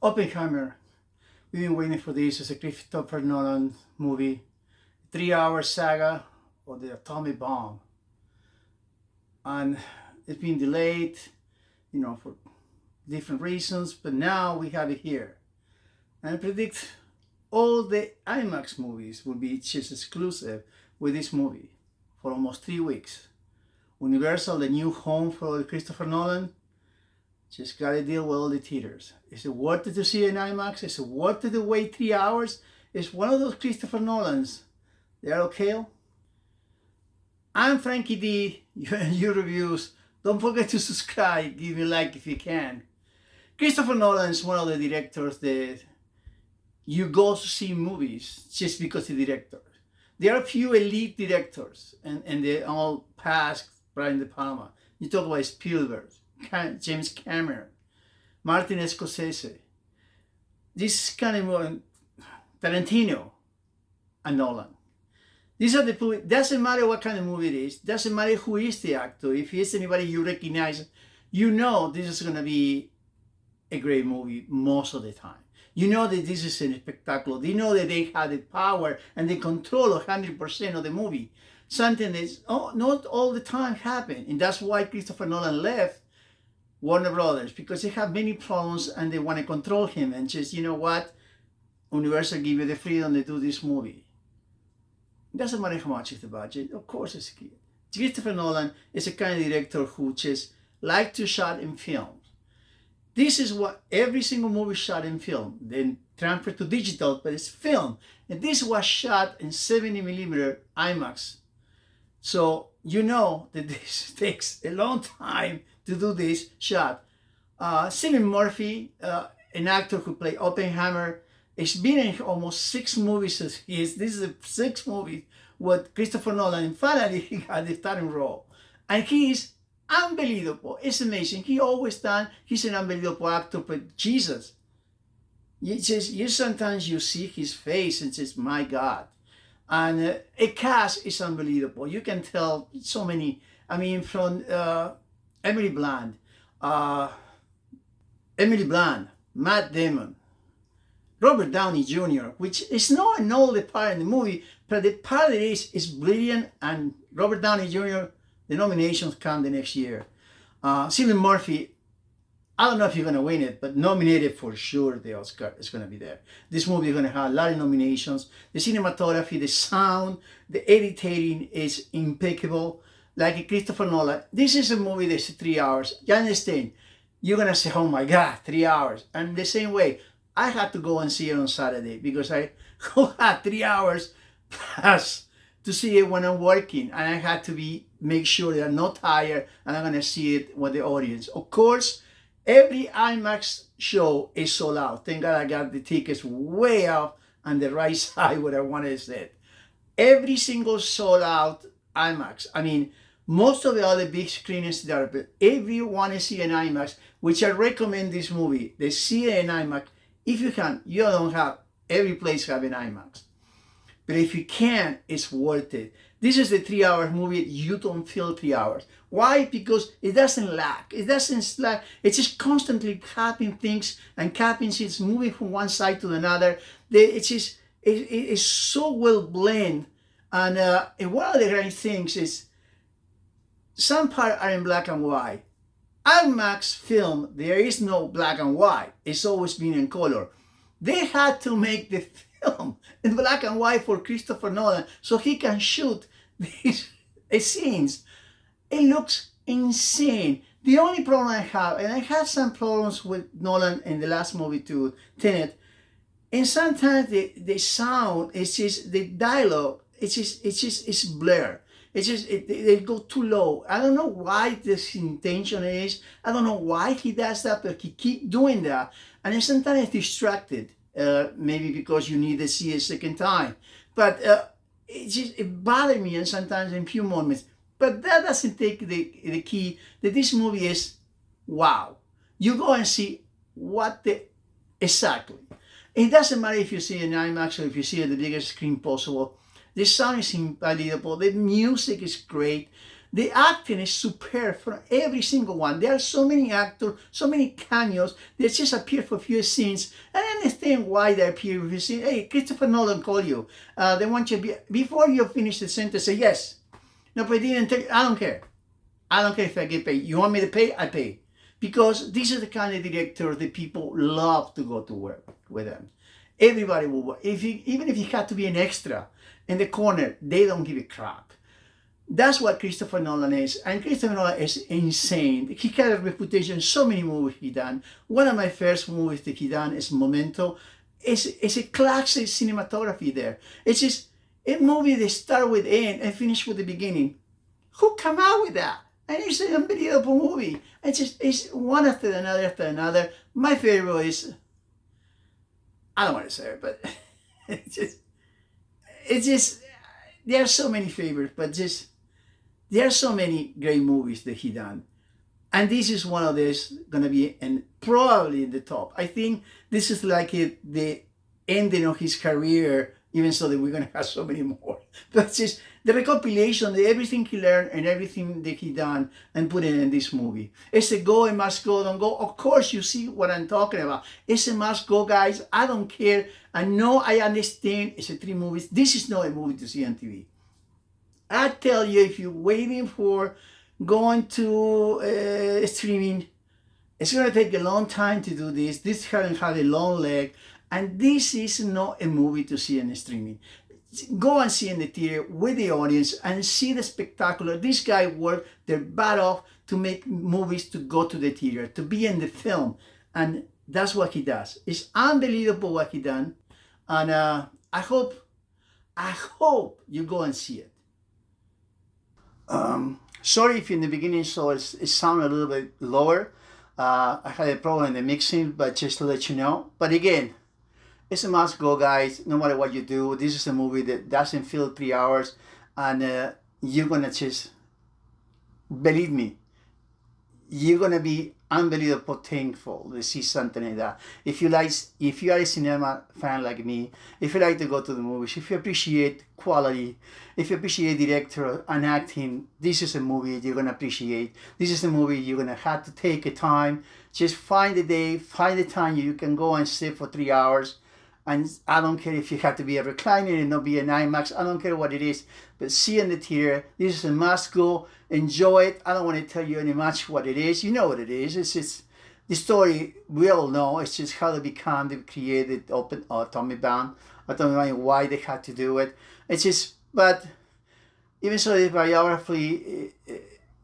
Oppenheimer. We've been waiting for this. It's a Christopher Nolan movie, 3 hour saga of the atomic bomb. And it's been delayed, for different reasons, but now we have it here. And I predict all the IMAX movies will be just exclusive with this movie for almost 3 weeks. Universal, the new home for Christopher Nolan, just gotta deal with all the theaters. Is it worth it to see in IMAX? Is it worth it to wait 3 hours? It's one of those Christopher Nolans. They're okay. I'm Frankie D. Your reviews. Don't forget to subscribe. Give me a like if you can. Christopher Nolan is one of the directors that you go to see movies just because the director. There are a few elite directors, and they all pass Brian De Palma. You talk about Spielberg, James Cameron, Martin Scorsese. This kind of Tarantino and Nolan. These are the people. Doesn't matter what kind of movie it is. Doesn't matter who is the actor. If it's anybody you recognize, you know this is going to be a great movie most of the time. You know that this is a spectacle. You know that they have the power and the control of 100% of the movie. Something that's not all the time happen. And that's why Christopher Nolan left Warner Brothers, because they have many problems and they want to control him and just, you know what, Universal give you the freedom to do this movie. It doesn't matter how much is the budget. Of course it's key. Christopher Nolan is a kind of director who just like to shot in film. This is what every single movie shot in film, then transferred to digital, but it's film. And this was shot in 70mm IMAX. So you know that this takes a long time to do this shot. Cillian Murphy, an actor who played Oppenheimer, has been in almost 6 movies. This is a 6 movies with Christopher Nolan, and finally he got the starting role. And he is unbelievable. It's amazing. He's an unbelievable actor, but Jesus. Sometimes you see his face and just, my God. And a cast is unbelievable. You can tell so many, from Emily Blunt, Matt Damon, Robert Downey Jr., which is not an older part in the movie, but the part that is brilliant, and Robert Downey Jr., the nominations come the next year. Cillian Murphy, I don't know if you're going to win it, but nominated for sure, the Oscar is going to be there. This movie is going to have a lot of nominations. The cinematography, the sound, the editing is impeccable. Like Christopher Nolan, this is a movie that's 3 hours. You understand? You're going to say, oh my God, 3 hours. And the same way, I had to go and see it on Saturday because I had 3 hours plus to see it when I'm working. And I had to make sure that I'm not tired and I'm going to see it with the audience. Of course, every IMAX show is sold out. Thank God I got the tickets way up on the right side where I wanted to sit. Every single sold out IMAX. Most of the other big screens there, but if you want to see an IMAX, which I recommend this movie, they see it in IMAX. If you can, you don't have, every place have an IMAX. But if you can, it's worth it. This is the 3 hour movie. You don't feel 3 hours. Why? Because it doesn't lag. It's just constantly capping things and capping scenes, moving from one side to another. It's so well blended. And one of the great things is some parts are in black and white. IMAX film, there is no black and white. It's always been in color. They had to make the film in black and white for Christopher Nolan so he can shoot these scenes. It looks insane. The only problem I have, and I had some problems with Nolan in the last movie too, Tenet, and sometimes the sound, it's just the dialogue, it's blurred. They go too low. I don't know why this intention is. I don't know why he does that, but he keep doing that. And then sometimes it's distracted. Maybe because you need to see it a second time. But it bothered me and sometimes in a few moments. But that doesn't take the key that this movie is wow. You go and see exactly. It doesn't matter if you see it in IMAX or if you see it at the biggest screen possible. The sound is unbelievable. The music is great. The acting is superb from every single one. There are so many actors, so many cameos. They just appear for a few scenes. And I understand why they appear for a few scenes. Hey, Christopher Nolan called you. They want you to be, before you finish the sentence, say yes. No, but they didn't tell you. I don't care. I don't care if I get paid. You want me to pay? I pay. Because this is the kind of director that people love to go to work with them. Everybody will work. Even if you had to be an extra in the corner, they don't give a crap. That's what Christopher Nolan is. And Christopher Nolan is insane. He had a reputation, so many movies he done. One of my first movies that he done is Memento. It's a classic cinematography there. It's just a movie that start with end and finish with the beginning. Who come out with that? And it's an unbelievable movie. It's one after another after another. My favorite is, I don't want to say it, but it's just, there are so many favorites, but just, there are so many great movies that he done. And this is one of these going to be probably in the top. I think this is like the ending of his career, even so that we're going to have so many more. But it's just the recompilation, everything he learned and everything that he done and put it in this movie. It's a go, a must go, don't go. Of course, you see what I'm talking about. It's a must go, guys. I don't care. I know, I understand. It's a 3 movies. This is not a movie to see on TV. I tell you, if you're waiting for going to streaming, it's going to take a long time to do this. This hasn't had a long leg. And this is not a movie to see in streaming. Go and see in the theater with the audience and see the spectacular. This guy worked their butt off to make movies to go to the theater, to be in the film. And that's what he does. It's unbelievable what he done. And I hope you go and see it. Sorry if in the beginning so it sounded a little bit lower. I had a problem in the mixing, but just to let you know. But again, it's a must go, guys. No matter what you do, this is a movie that doesn't feel 3 hours, and you're gonna just, believe me, you're gonna be unbelievable thankful to see something like that. If you are a cinema fan like me, if you like to go to the movies, if you appreciate quality, if you appreciate director and acting, this is a movie you're gonna appreciate. This is a movie you're gonna have to take a time. Just find the day, find the time you can go and sit for 3 hours. And I don't care if you have to be a recliner and not be an IMAX. I don't care what it is. But see in the theater. This is a must go. Enjoy it. I don't want to tell you any much what it is. You know what it is. It's just the story we all know. It's just how they created atomic bomb. I don't know why they had to do it. It's just, but even so, the biography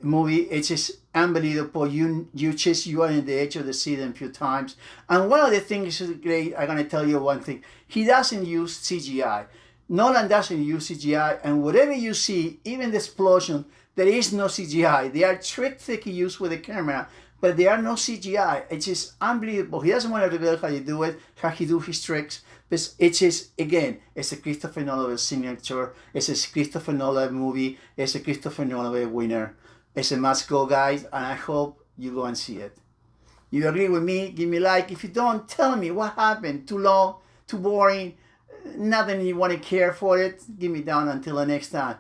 movie, it's just unbelievable. You are on the edge of the seat a few times. And one of the things is great. I'm gonna tell you one thing. He doesn't use CGI. Nolan doesn't use CGI, and whatever you see, even the explosion, there is no CGI. They are tricks that he used with the camera, but there are no CGI. It's just unbelievable. He doesn't want to reveal how you do it, how he do his tricks. But it's just, again, it's a Christopher Nolan signature. It's a Christopher Nolan movie. It's a Christopher Nolan winner. It's a must go, guys, and I hope you go and see it. You agree with me? Give me a like. If you don't, tell me what happened. Too long? Too boring? Nothing you want to care for it? Give me down until the next time.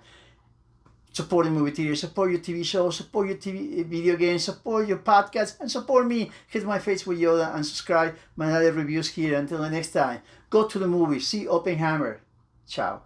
Support the movie theater, support your TV shows, support your TV video games, support your podcast, and support me. Hit my face with Yoda and subscribe my other reviews here. Until the next time, go to the movie, see Oppenheimer. Ciao.